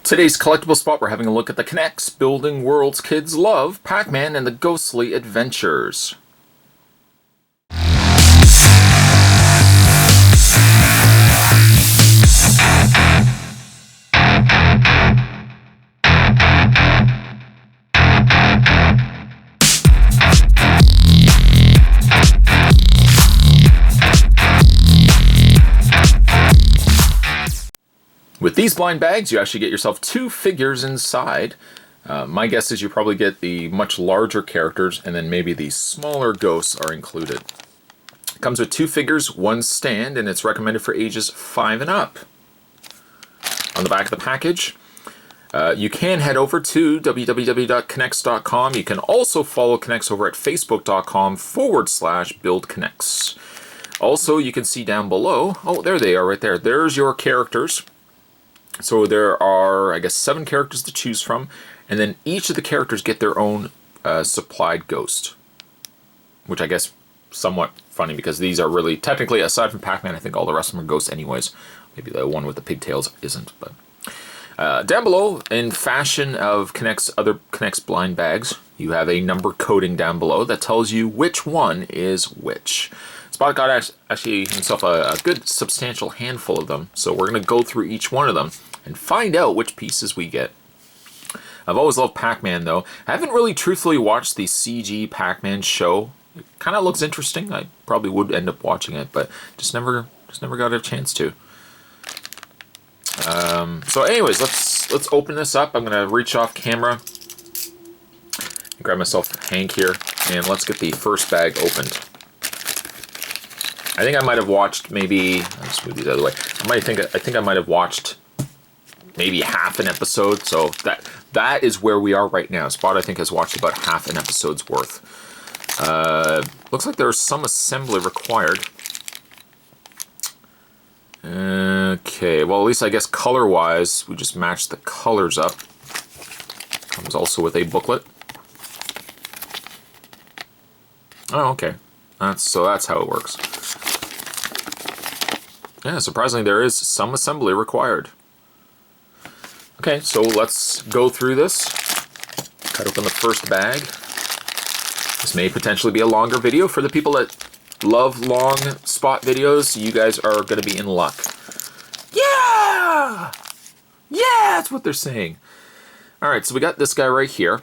Today's collectible spot, we're having a look at the K'NEX Building Worlds Kids Love, Pac-Man and the Ghostly Adventures. With these blind bags, you actually get yourself 2 figures inside. My guess is you probably get the much larger characters, and then maybe the smaller ghosts are included. It comes with 2 figures, 1 stand, and it's recommended for ages 5 and up. On the back of the package, you can head over to www.knex.com. You can also follow K'NEX over at facebook.com/buildk'nex. Also, you can see down below, oh, there they are right there. There's your characters. So there are, I guess, 7 characters to choose from, and then each of the characters get their own supplied ghost, which I guess somewhat funny because these are really, technically, aside from Pac-Man, I think all the rest of them are ghosts anyways. Maybe the one with the pigtails isn't, but... down below, in fashion of other K'NEX blind bags, you have a number coding down below that tells you which one is which. Spot got actually himself a good substantial handful of them, so we're going to go through each one of them and find out which pieces we get. I've always loved Pac-Man though. I haven't really truthfully watched the CG Pac-Man show. It kind of looks interesting. I probably would end up watching it, but just never got a chance to. So anyways, let's open this up. I'm going to reach off camera, grab myself a Hank here, and let's get the first bag opened. I think I might have watched maybe, let's move these out of the way. I think I might have watched maybe half an episode, so that is where we are right now. Spot, I think, has watched about half an episode's worth. Looks like there's some assembly required. Okay, well, at least I guess color-wise, we just match the colors up. Comes also with a booklet. Oh, okay. So that's how it works. Yeah, surprisingly, there is some assembly required. Okay, so let's go through this. Cut open the first bag. This may potentially be a longer video. For the people that love long spot videos, you guys are going to be in luck. Yeah! Yeah, that's what they're saying. Alright, so we got this guy right here.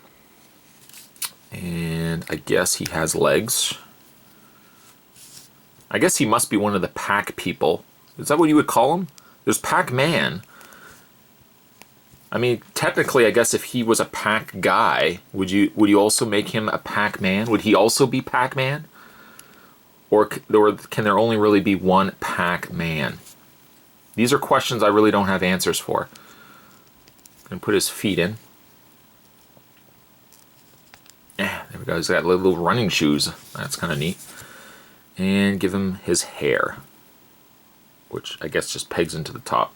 And I guess he has legs. I guess he must be one of the Pac people. Is that what you would call him? There's Pac-Man. I mean, technically, I guess if he was a Pac guy, would you also make him a Pac-Man? Would he also be Pac-Man? Or can there only really be one Pac-Man? These are questions I really don't have answers for. I'm going to put his feet in. Yeah, there we go. He's got little running shoes. That's kind of neat. And give him his hair, which I guess just pegs into the top.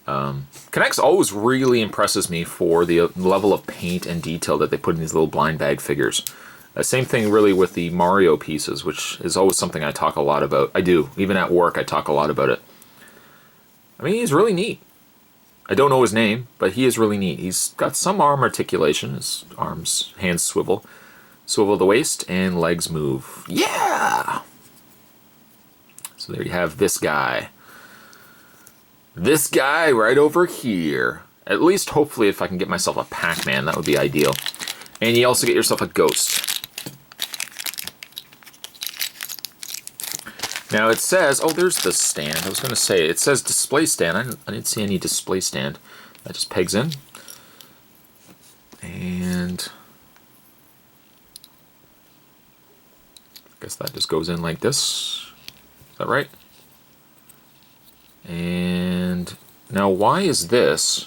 K'NEX always really impresses me for the level of paint and detail that they put in these little blind bag figures. Same thing really with the Mario pieces, which is always something I talk a lot about. I do. Even at work, I talk a lot about it. I mean, he's really neat. I don't know his name, but he is really neat. He's got some arm articulation. His arms, hands swivel. Swivel the waist, and legs move. Yeah! So there you have this guy. This guy right over here. At least, hopefully, if I can get myself a Pac-Man, that would be ideal. And you also get yourself a ghost. Now it says, oh, there's the stand. I was going to say, it says display stand. I didn't see any display stand. That just pegs in. And I guess that just goes in like this. Is that right? And now why is this?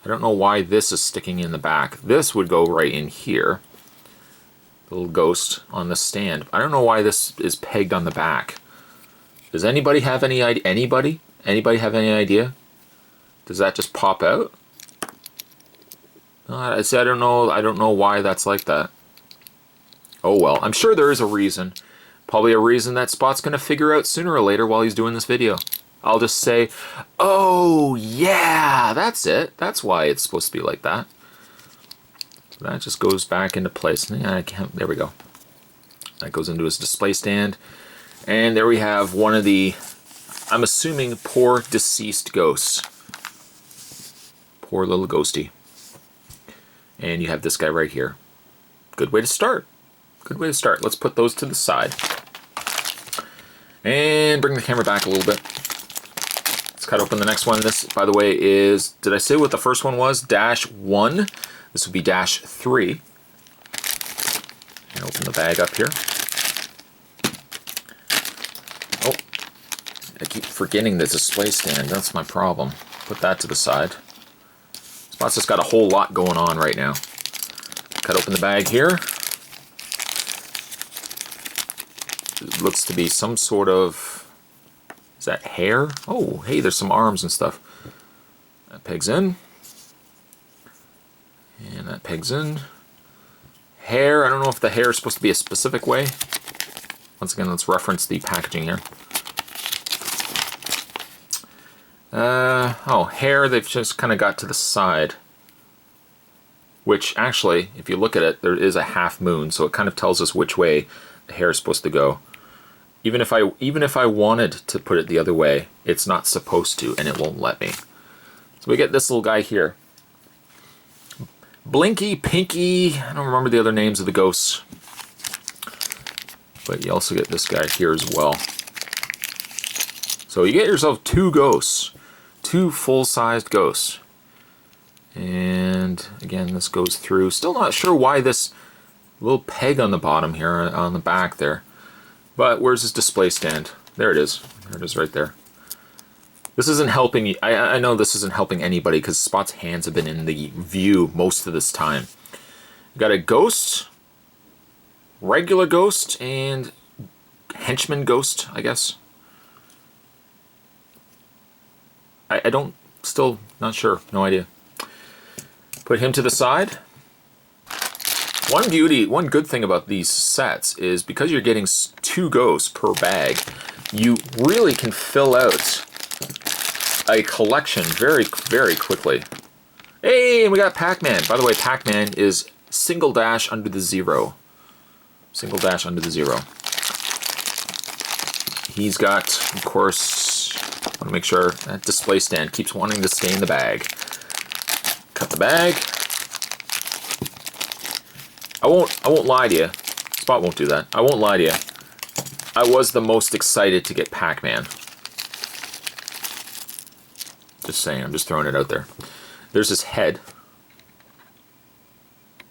I don't know why this is sticking in the back. This would go right in here. The little ghost on the stand. I don't know why this is pegged on the back. Does anybody have any idea? Anybody have any idea? Does that just pop out? I don't know why that's like that. Oh well, I'm sure there is a reason. Probably a reason that Spot's going to figure out sooner or later while he's doing this video. I'll just say, oh yeah, that's it. That's why it's supposed to be like that. That just goes back into place. Yeah, I can't, there we go. That goes into his display stand. And there we have one of the, I'm assuming, poor deceased ghosts. Poor little ghosty. And you have this guy right here. Good way to start. Good way to start. Let's put those to the side. And bring the camera back a little bit. Let's cut open the next one. This, by the way, is, did I say what the first one was? -1. This would be -3. And open the bag up here. Oh, I keep forgetting the display stand. That's my problem. Put that to the side. Spot's just got a whole lot going on right now. Cut open the bag here. It looks to be some sort of, is that hair? Oh, hey, there's some arms and stuff. That pegs in. And that pegs in. Hair, I don't know if the hair is supposed to be a specific way. Once again, let's reference the packaging here. Oh, hair, they've just kind of got to the side. Which, actually, if you look at it, there is a half moon, so it kind of tells us which way the hair is supposed to go. Even if I wanted to put it the other way, it's not supposed to, and it won't let me. So we get this little guy here. Blinky, Pinky, I don't remember the other names of the ghosts. But you also get this guy here as well. So you get yourself 2 ghosts. 2 full-sized ghosts. And again, this goes through. Still not sure why this little peg on the bottom here, on the back there. But where's his display stand? There it is. There it is right there. This isn't helping. I know this isn't helping anybody because Spot's hands have been in the view most of this time. You got a ghost, regular ghost, and henchman ghost, I guess. I don't, still not sure, no idea. Put him to the side. One good thing about these sets is because you're getting 2 ghosts per bag, you really can fill out a collection very, very quickly. Hey, and we got Pac-Man. By the way, Pac-Man is / under the 0. / under the 0. He's got, of course, I want to make sure that display stand keeps wanting to stay in the bag. Cut the bag. I won't lie to you. Spot won't do that. I won't lie to you. I was the most excited to get Pac-Man. Just saying, I'm just throwing it out there. There's his head.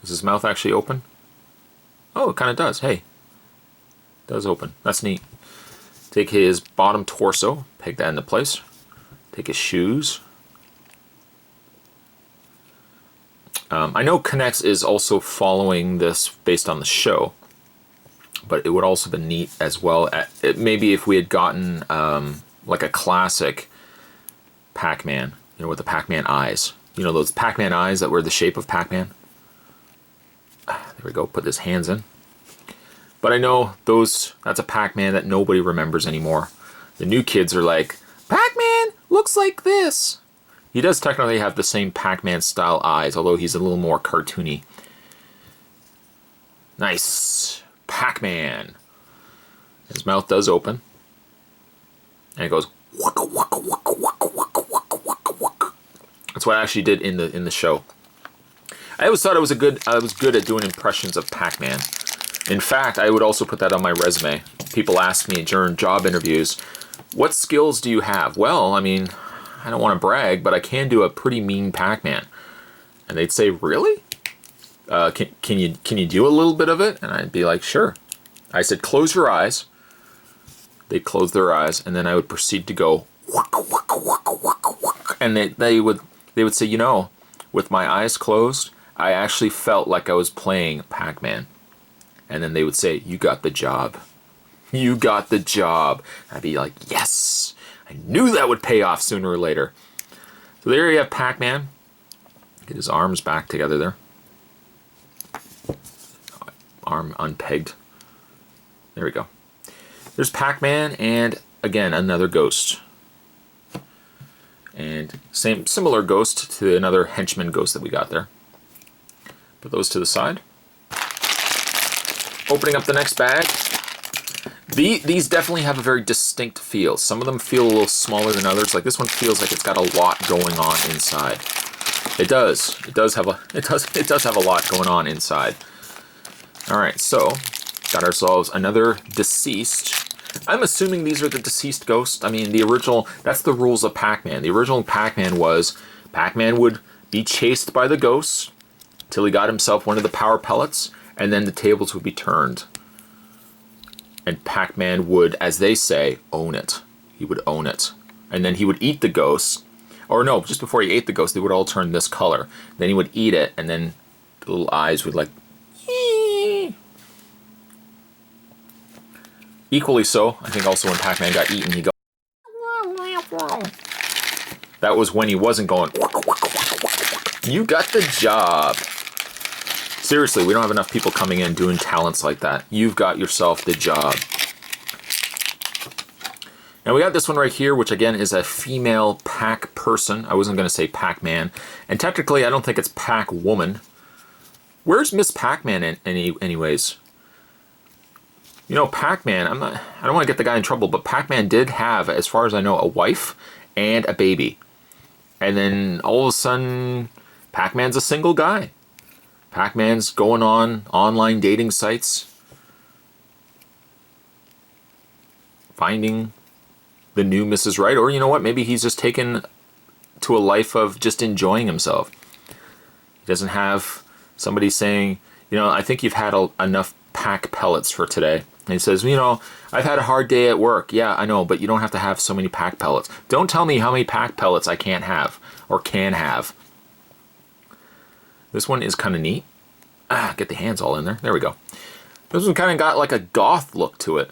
Does his mouth actually open? Oh, it kind of does. Hey. It does open. That's neat. Take his bottom torso, peg that into place. Take his shoes. I know Connects is also following this based on the show, but it would also be neat as well. Maybe if we had gotten like a classic Pac-Man, you know, with the Pac-Man eyes. You know, those Pac-Man eyes that were the shape of Pac-Man? There we go, put his hands in. But I know that's a Pac-Man that nobody remembers anymore. The new kids are like, Pac-Man looks like this. He does technically have the same Pac-Man style eyes, although he's a little more cartoony. Nice. Pac-Man. His mouth does open. And it goes waka waka waka waka waka waka waka waka. That's what I actually did in the show. I always thought I was good at doing impressions of Pac-Man. In fact, I would also put that on my resume. People ask me during job interviews, what skills do you have? Well, I mean, I don't want to brag, but I can do a pretty mean Pac-Man. And they'd say, really? Can you do a little bit of it? And I'd be like, sure. I said, close your eyes. They'd close their eyes, and then I would proceed to go, waka, waka, waka, waka, waka. And they would say, you know, with my eyes closed, I actually felt like I was playing Pac-Man. And then they would say, you got the job. You got the job. I'd be like, yes. I knew that would pay off sooner or later. So there you have Pac-Man. Get his arms back together there. Arm unpegged. There we go. There's Pac-Man and, again, another ghost. And similar ghost to another henchman ghost that we got there. Put those to the side. Opening up the next bag. These definitely have a very distinct feel. Some of them feel a little smaller than others. Like this one feels like it's got a lot going on inside. It does. It does have a lot going on inside. All right, so got ourselves another deceased. I'm assuming these are the deceased ghosts. I mean, the original, that's the rules of Pac-Man. The original Pac-Man was, Pac-Man would be chased by the ghosts till he got himself one of the power pellets, and then the tables would be turned. And Pac-Man would, as they say, own it. He would own it. And then he would eat the ghosts. Or no, just before he ate the ghosts, they would all turn this color. Then he would eat it, and then the little eyes would like... Equally so, I think also when Pac-Man got eaten, he go... That was when he wasn't going... You got the job. Seriously, we don't have enough people coming in doing talents like that. You've got yourself the job. Now we got this one right here, which again is a female Pac person. I wasn't going to say Pac-Man. And technically, I don't think it's Pac-Woman. Where's Miss Pac-Man anyways? You know, Pac-Man, I don't want to get the guy in trouble, but Pac-Man did have, as far as I know, a wife and a baby. And then all of a sudden, Pac-Man's a single guy. Pac-Man's going on online dating sites, finding the new Mrs. Right, or you know what, maybe he's just taken to a life of just enjoying himself. He doesn't have somebody saying, you know, I think you've had enough Pac pellets for today. And he says, you know, I've had a hard day at work. Yeah, I know, but you don't have to have so many Pac pellets. Don't tell me how many Pac pellets I can't have, or can have. This one is kind of neat. Get the hands all in there. There we go. This one kind of got like a goth look to it.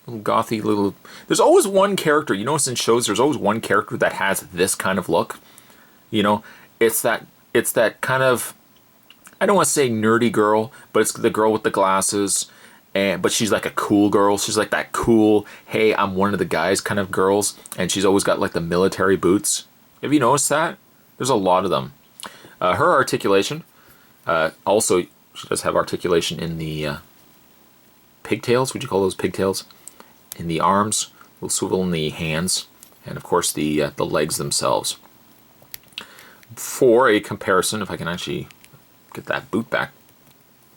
Little gothy little... There's always one character. You notice in shows, there's always one character that has this kind of look. You know, it's that kind of... I don't want to say nerdy girl, but it's the girl with the glasses. But she's like a cool girl. She's like that cool, hey, I'm one of the guys kind of girls. And she's always got like the military boots. Have you noticed that? There's a lot of them. Her articulation, also, she does have articulation in the pigtails. Would you call those pigtails? In the arms, a little swivel in the hands, and of course the legs themselves. For a comparison, if I can actually get that boot back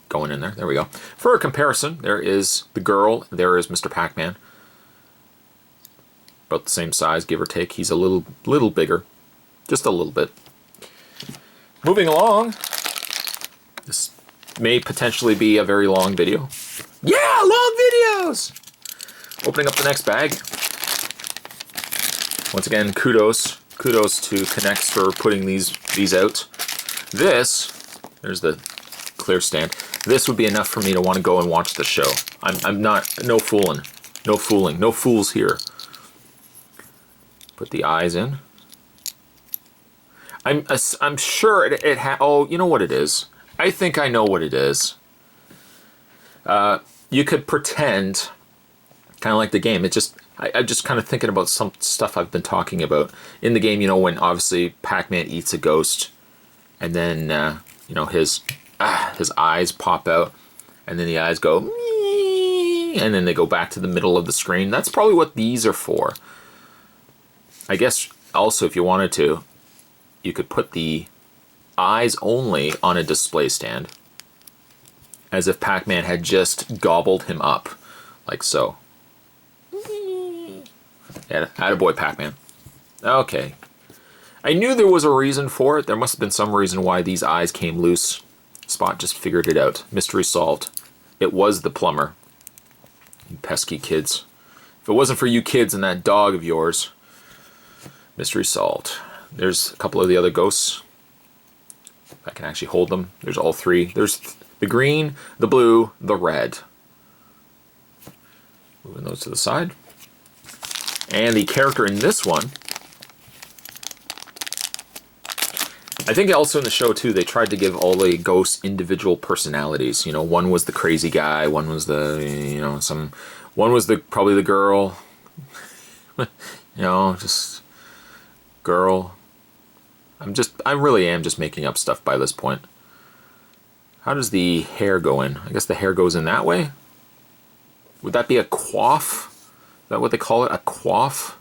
going in there. There we go. For a comparison, there is the girl, there is Mr. Pac-Man. About the same size, give or take. He's a little bigger. Just a little bit. Moving along, this may potentially be a very long video. Yeah, long videos! Opening up the next bag. Once again, kudos to Connects for putting these out. This, there's the clear stand. This would be enough for me to want to go and watch the show. I'm not, no fooling, no fools here. Put the eyes in. I'm sure it oh, you know what it is. I think I know what it is. You could pretend, kind of like the game. I'm just kind of thinking about some stuff I've been talking about. In the game, you know, when obviously Pac-Man eats a ghost, and then, you know, his eyes pop out, and then the eyes go, and then they go back to the middle of the screen. That's probably what these are for. I guess also, if you wanted to, you could put the eyes only on a display stand, as if Pac-Man had just gobbled him up, like so. Yeah, attaboy Pac-Man. Okay. I knew there was a reason for it. There must have been some reason why these eyes came loose. Spot just figured it out. Mystery solved. It was the plumber. You pesky kids. If it wasn't for you kids and that dog of yours, mystery solved. There's a couple of the other ghosts. If I can actually hold them. There's all three. There's the green, the blue, the red. Moving those to the side. And the character in this one, I think also in the show too, they tried to give all the ghosts individual personalities. You know, one was the crazy guy, one was the, you know, one was probably the girl. You know, just girl. I really am just making up stuff by this point. How does the hair go in? I guess the hair goes in that way? Would that be a coif? Is that what they call it? A coif?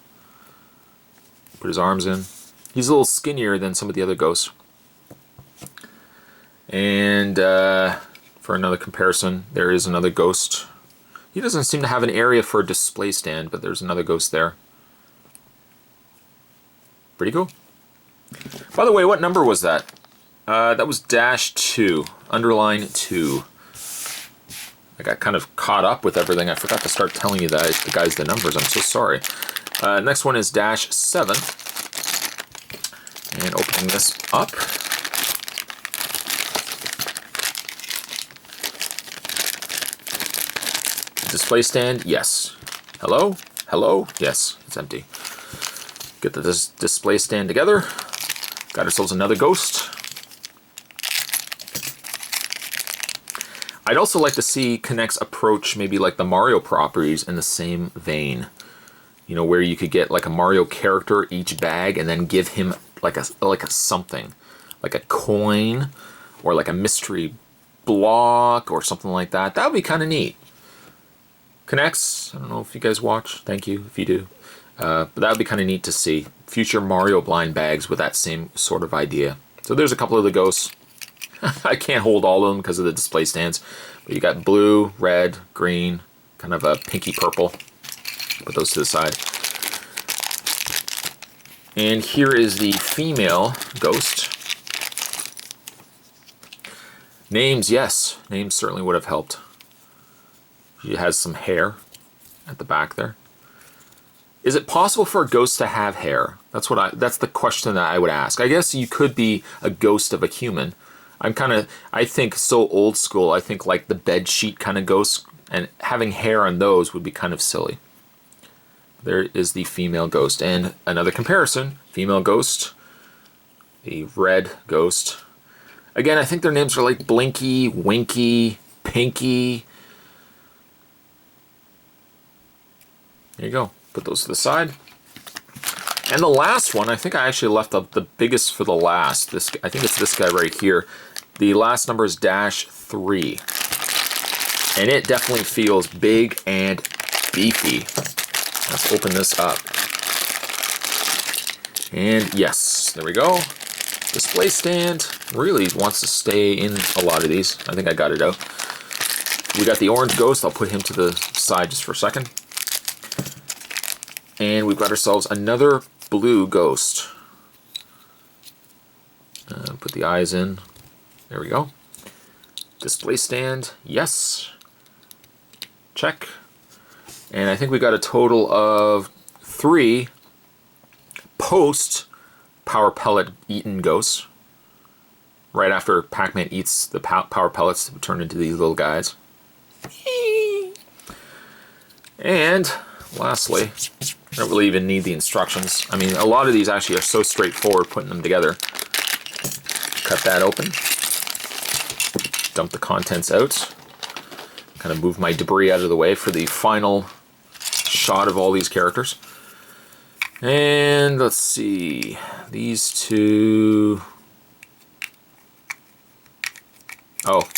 Put his arms in. He's a little skinnier than some of the other ghosts. And for another comparison, there is another ghost. He doesn't seem to have an area for a display stand, but there's another ghost there. Pretty cool. By the way, what number was that? That was -2, underline 2. I got kind of caught up with everything. I forgot to start telling you guys the numbers. I'm so sorry. Next one is -7. And opening this up. Display stand, yes. Hello? Hello? Yes, it's empty. Get this display stand together. Got ourselves another ghost. I'd also like to see Connect's approach maybe like the Mario properties in the same vein. You know, where you could get like a Mario character each bag and then give him like a something. Like a coin or like a mystery block or something like that. That would be kind of neat. Connects, I don't know if you guys watch. Thank you if you do. But that would be kind of neat to see. Future Mario blind bags with that same sort of idea. So there's a couple of the ghosts. I can't hold all of them because of the display stands. But you got blue, red, green, kind of a pinky purple. Put those to the side. And here is the female ghost. Names, yes. Names certainly would have helped. She has some hair at the back there. Is it possible for a ghost to have hair? That's the question that I would ask. I guess you could be a ghost of a human. I think so old school. I think like the bed sheet kind of ghosts, and having hair on those would be kind of silly. There is the female ghost. And another comparison, female ghost, the red ghost. Again, I think their names are like Blinky, Winky, Pinky. There you go. Put those to the side. And the last one, I think I actually left up the biggest for the last. I think it's this guy right here. The last number is -3. And it definitely feels big and beefy. Let's open this up. And yes, there we go. Display stand really wants to stay in a lot of these. I think I got it out. We got the orange ghost. I'll put him to the side just for a second. And we've got ourselves another blue ghost. Put the eyes in. There we go. Display stand, yes. Check. And I think we got a total of 3 post power pellet eaten ghosts. Right after Pac-Man eats the power pellets to turn into these little guys. And lastly, I don't really even need the instructions. I mean, a lot of these actually are so straightforward putting them together. Cut that open. Dump the contents out. Kind of move my debris out of the way for the final shot of all these characters. And let's see. These two... Oh,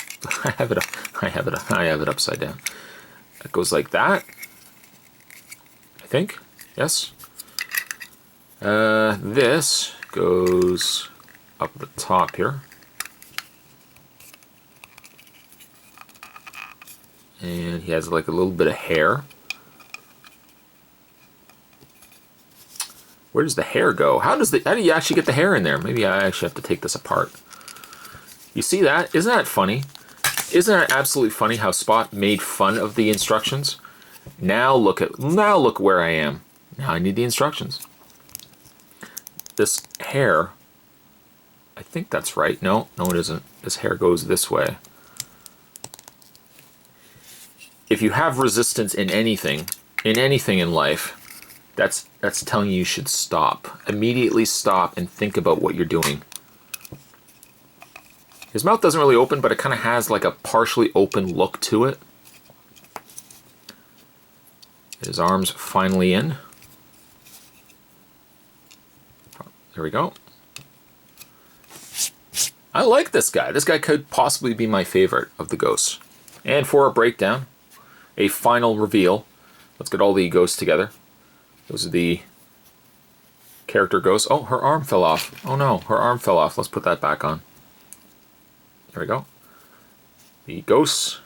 I have it upside down. It goes like that. I think. Yes. This goes up the top here. And he has like a little bit of hair. Where does the hair go? How do you actually get the hair in there? Maybe I actually have to take this apart. You see that? Isn't that funny? Isn't that absolutely funny how Spot made fun of the instructions? Now look where I am. Now I need the instructions. This hair, I think that's right. No, it isn't. This hair goes this way. If you have resistance in anything in life, that's telling you should stop. Immediately stop and think about what you're doing. His mouth doesn't really open, but it kind of has like a partially open look to it. His arms finally in. There we go. I like this guy. This guy could possibly be my favorite of the ghosts. And for a breakdown, a final reveal. Let's get all the ghosts together. Those are the character ghosts. Oh, her arm fell off. Oh no, her arm fell off. Let's put that back on. There we go. The ghosts.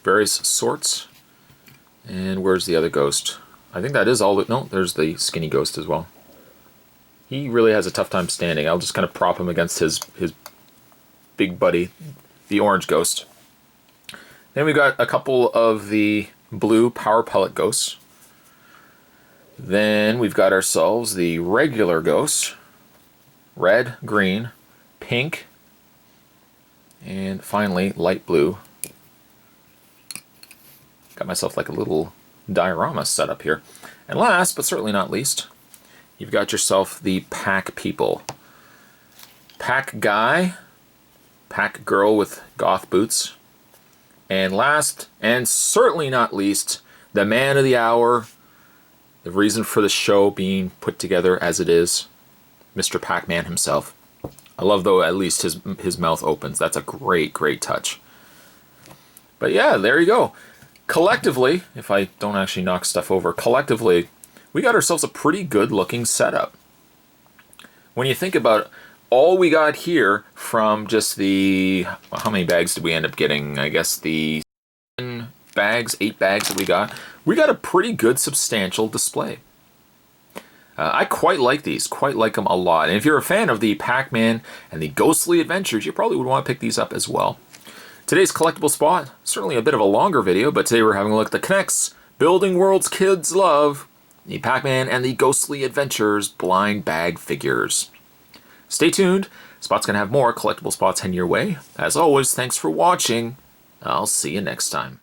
Various sorts. And where's the other ghost? I think that is all. No, there's the skinny ghost as well. He really has a tough time standing. I'll just kind of prop him against his big buddy, the orange ghost. Then we got a couple of the blue power pellet ghosts. Then we've got ourselves the regular ghosts. Red, green, pink, and finally light blue. Got myself like a little diorama set up here. And last, but certainly not least, you've got yourself the Pac people. Pac guy, Pac girl with goth boots. And last, and certainly not least, the man of the hour, the reason for the show being put together as it is, Mr. Pac-Man himself. I love, though, at least his mouth opens. That's a great, great touch. But yeah, there you go. Collectively, if I don't actually knock stuff over, collectively, we got ourselves a pretty good looking setup. When you think about all we got here from just the, well, how many bags did we end up getting? I guess the 8 bags that we got a pretty good substantial display. I quite like these, quite like them a lot. And if you're a fan of the Pac-Man and the Ghostly Adventures, you probably would want to pick these up as well. Today's collectible spot, certainly a bit of a longer video, but today we're having a look at the K'NEX Building Worlds Kids Love, the Pac-Man and the Ghostly Adventures blind bag figures. Stay tuned, Spot's going to have more collectible spots heading your way. As always, thanks for watching. I'll see you next time.